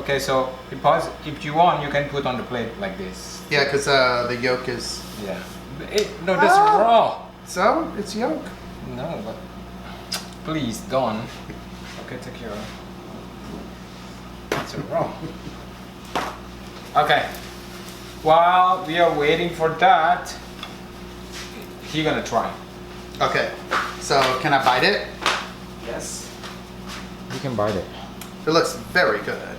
Okay, so if you want, you can put on the plate like this. Yeah, because the yolk is... Yeah. No, that's raw. So? It's yolk. No, but please don't. Okay, take care. It's raw. Okay. While we are waiting for that, he's gonna try. Okay. So can I bite it? Yes. You can bite it. It looks very good.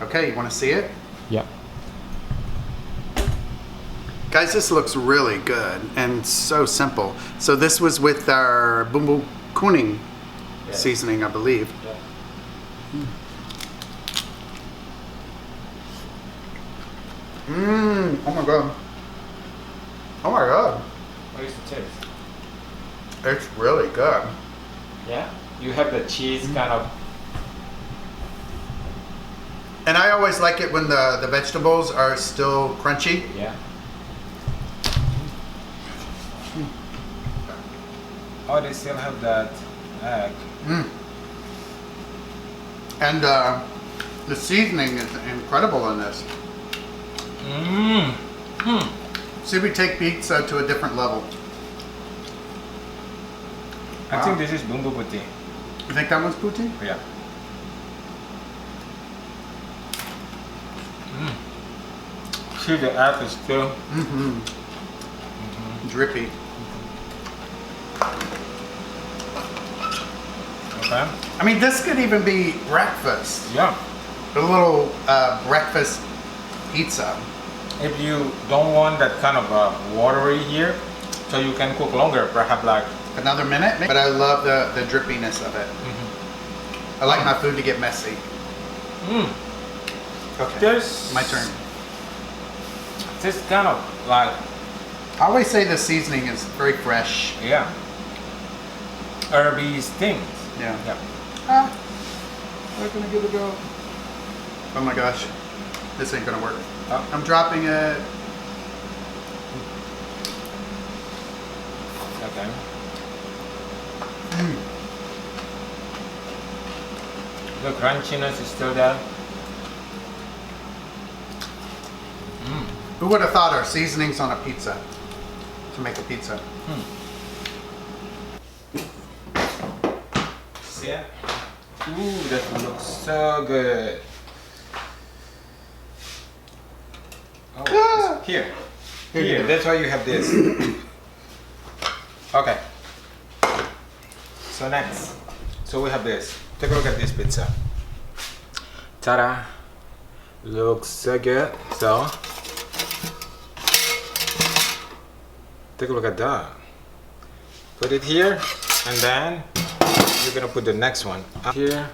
Okay, you want to see it? Yeah. Guys, this looks really good and so simple. So this was with our bumbu kuning seasoning, I believe. Yeah. Oh my god. Oh my god. What is the taste? It's really good. Yeah. You have the cheese kind of. And I always like it when the vegetables are still crunchy. Yeah. Oh, they still have that egg. And the seasoning is incredible in this. See, we take pizza to a different level. I think this is bumbu putih. You think that one's poutine? Yeah. See, the egg is still Drippy. okay. I mean, this could even be breakfast. Yeah. A little breakfast pizza. If you don't want that kind of watery here, so you can cook longer, perhaps like Another minute, but I love the drippiness of it. I like my food to get messy. Okay, There's my turn. This kind of like, I always say the seasoning is very fresh. yeah, herby things. Yeah. Yeah. I'm gonna give it a go. Oh my gosh, this ain't gonna work. Oh. I'm dropping it. Okay. The crunchiness is still there. Who would have thought our seasonings on a pizza to make a pizza? See it? Ooh, that looks so good. Oh, it's here. Here, that's why you have this. Okay. So next, so we have this. Take a look at this pizza. Ta-da! Looks so good. So, take a look at that. Put it here, and then you're gonna put the next one up here.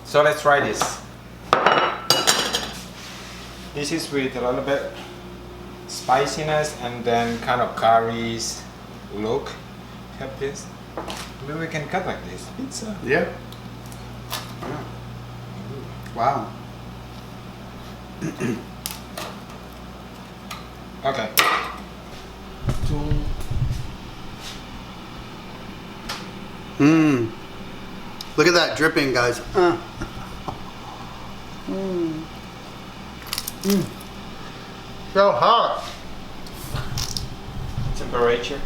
So let's try this. This is with a little bit spiciness and then kind of curries look. Have this. Maybe we can cut like this. Pizza. Yeah. Wow. Okay. Look at that dripping, guys. So hot. Temperature.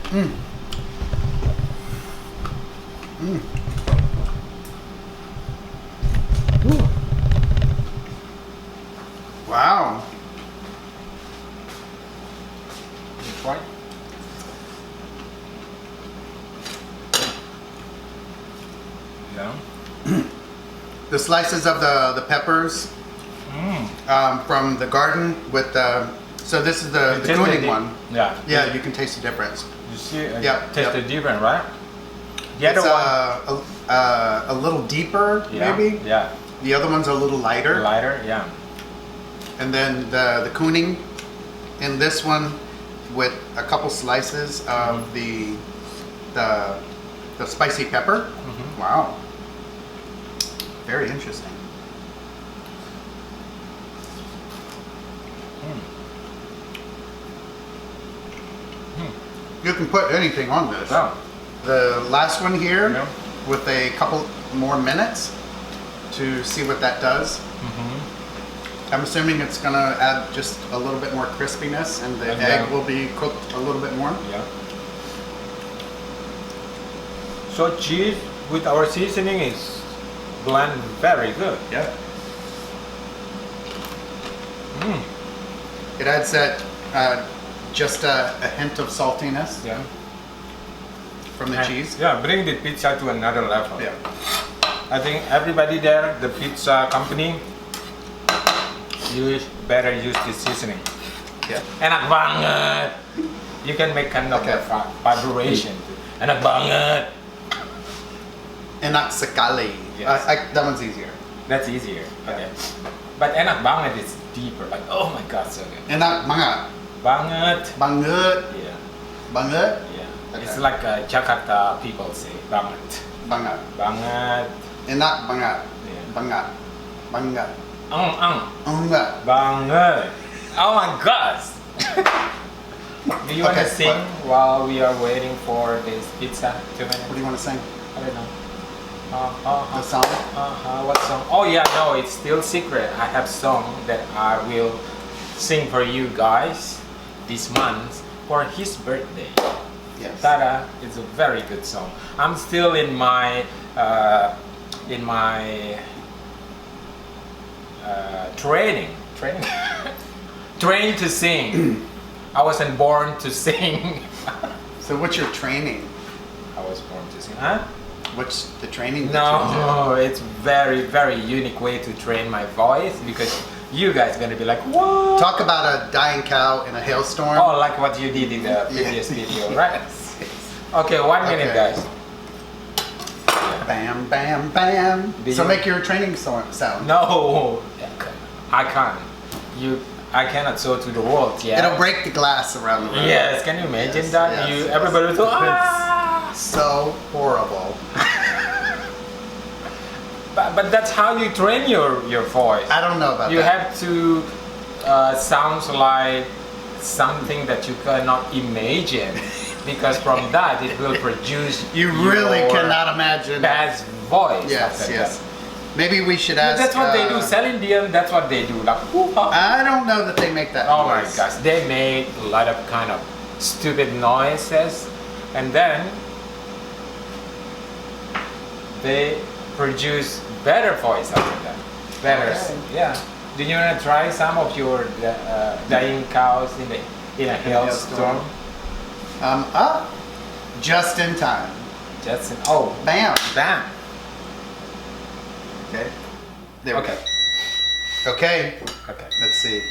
Wow. You try. Yeah. The slices of the peppers from the garden with the, so this is the Cuisine one. Yeah. Yeah, you can taste the difference. You see, Yeah, taste it different, right? The It's other one. a little deeper, Yeah. maybe. Yeah. The other one's a little lighter. Lighter, yeah. And then the Cuisine in this one with a couple slices of the spicy pepper. Wow. Very interesting. You can put anything on this. Oh. The last one here, Yeah. with a couple more minutes, to see what that does. I'm assuming it's gonna add just a little bit more crispiness, and the egg will be cooked a little bit more. Yeah. So cheese with our seasoning is blend very good. Yeah. It adds that just a hint of saltiness. Yeah. From the And, cheese. Yeah, bring the pizza to another level. Yeah. I think everybody there, the pizza company, better use this seasoning. Yeah. Enak banget. You can make kind of a vibration. Enak banget. Enak sekali. Yes. That one's easier. That's easier. Okay. But enak banget is deeper. Like, oh my god, so good. Enak banget. Banget. Banget. Yeah. Banget. Yeah. Okay. It's like Jakarta people say banget. Banget. Banget. Enak banget. Yeah. Banget. Banget. Banget. Banget. Oh my god. Do you want to Okay, sing while we are waiting for this pizza? 2 minutes? What do you want to sing? I don't know. The song? What song? Oh yeah, no, it's still secret. I have song that I will sing for you guys this month for his birthday. Yes. Tada! It's a very good song. I'm still in my training trained to sing. I wasn't born to sing. So what's your training? I was born to sing. Huh? What's the training that you do? No, it's very unique way to train my voice, because you guys gonna be like, what? Talk about a dying cow in a hailstorm. Oh, like what you did in the previous video, right? Okay, 1 minute, Okay. guys. Bam, bam, bam. Do So you- make your training sound. No, I can't. I cannot show to the world yet. It'll break the glass around the room. Yes, can you imagine Yes, that? yes, yes. Everybody will go, ah! So horrible. But that's how you train your voice. I don't know about You that. have to sound like something that you cannot imagine, because from that it will produce You really your cannot imagine. best voice. Yes, something yes. like Maybe we should that. ask. That's what they do. Celine Dion, that's what they do. Like, whoo-ha. I don't know that they make that Oh my noise. gosh, they make a lot of kind of stupid noises, and then they produce better voice after that. Better, Okay. yeah. Do you wanna try some of your dying cows in a hailstorm? Up. Just in time. Just oh, Bam. bam. Okay. There we Okay. go. Okay. Okay. Let's see.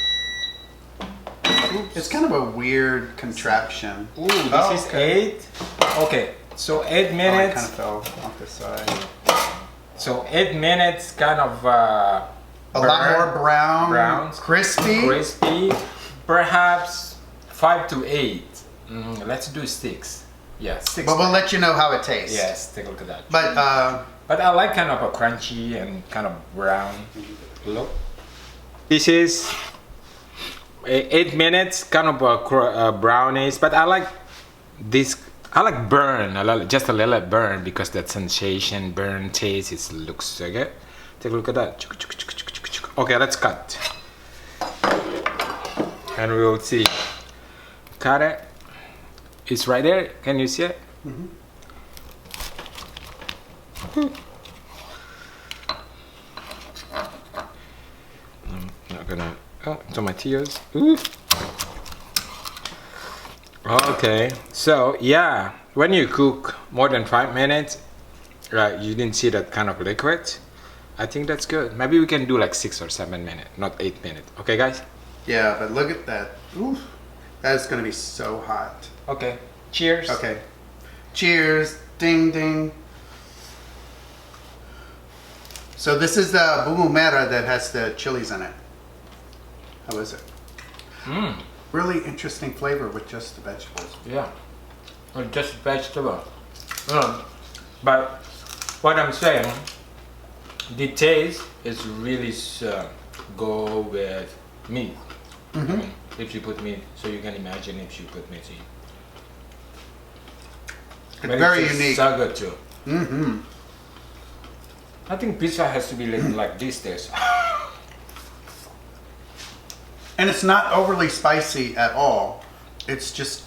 It's kind of a weird contraption. Ooh, this is 8. Okay, so 8 Oh, it minutes. kind of fell off the side. So 8 minutes, kind of A lot more brown. browns, Crispy. crispy. Perhaps 5 to 8. Let's do 6. Yeah, 6. But we'll let you know how it tastes. Yes, take a look at that. But I like kind of a crunchy and kind of brown look. This is 8 minutes, kind of a brownish, but I like this. I like burn, just a little burn, because that sensation, burn taste, it looks so good. Take a look at that. Okay, let's cut. And we will see. Cut it. It's right there. Can you see it? I'm not gonna. Oh, tomatillos. Ooh. Okay, so yeah, when you cook more than 5 minutes, right, you didn't see that kind of liquid. I think that's good. Maybe we can do like 6 or 7 minutes, not 8 minutes. Okay, guys? yeah, but look at that. Oof. That is going to be so hot. Okay. Cheers. Okay. Cheers. Ding, ding. So this is the bumbu merah that has the chilies in it. How is it? Really interesting flavor with just the vegetables. Yeah. Or just vegetable. But what I'm saying, the taste is really go with meat. I mean, if you put meat, so you can imagine if you put meat in. It's very unique. So good too. I think pizza has to be like this taste. And it's not overly spicy at all. It's just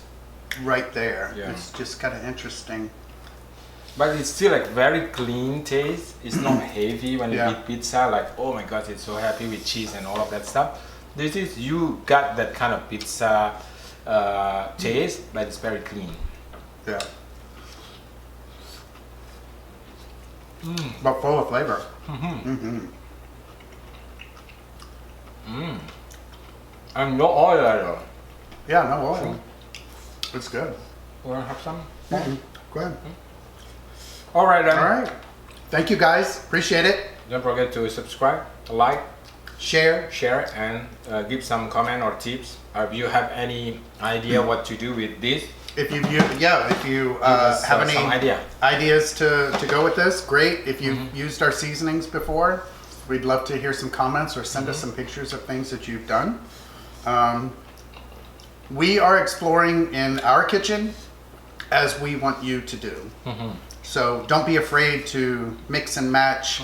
right there. Yeah. It's just kind of interesting. But it's still like very clean taste. It's not heavy when you Yeah. eat pizza. Like, oh my god, it's so happy with cheese and all of that stuff. This is, you got that kind of pizza taste, but it's very clean. Yeah. But full of flavor. And no oil at all. Yeah, no oil. It's good. You wanna have some? Go ahead. All right then. All right. Thank you guys. Appreciate it. Don't forget to subscribe, like, Share. share, and give some comment or tips. If you have any idea what to do with this, If you us, have any some idea. ideas to go with this, great. If you've used our seasonings before, we'd love to hear some comments or send us some pictures of things that you've done. We are exploring in our kitchen as we want you to do. So don't be afraid to mix and match,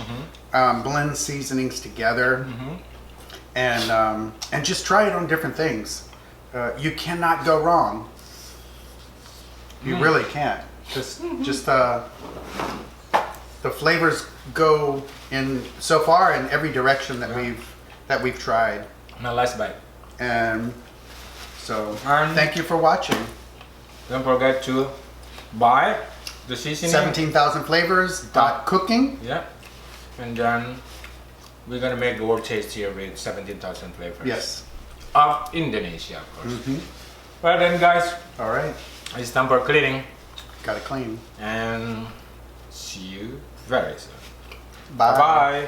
blend seasonings together, and just try it on different things. You cannot go wrong. You really can't. Just the flavors go in so far in every direction that we've tried. My last bite. And so And- thank you for watching. Don't forget to buy the seasoning. 17,000 flavors .cooking. Yeah. And then we're gonna make the world tastier with 17,000 flavors. Yes. Of Indonesia, of course. Well then, guys, All right. it's time for cleaning, Got to clean. and see you very soon. Bye. Bye.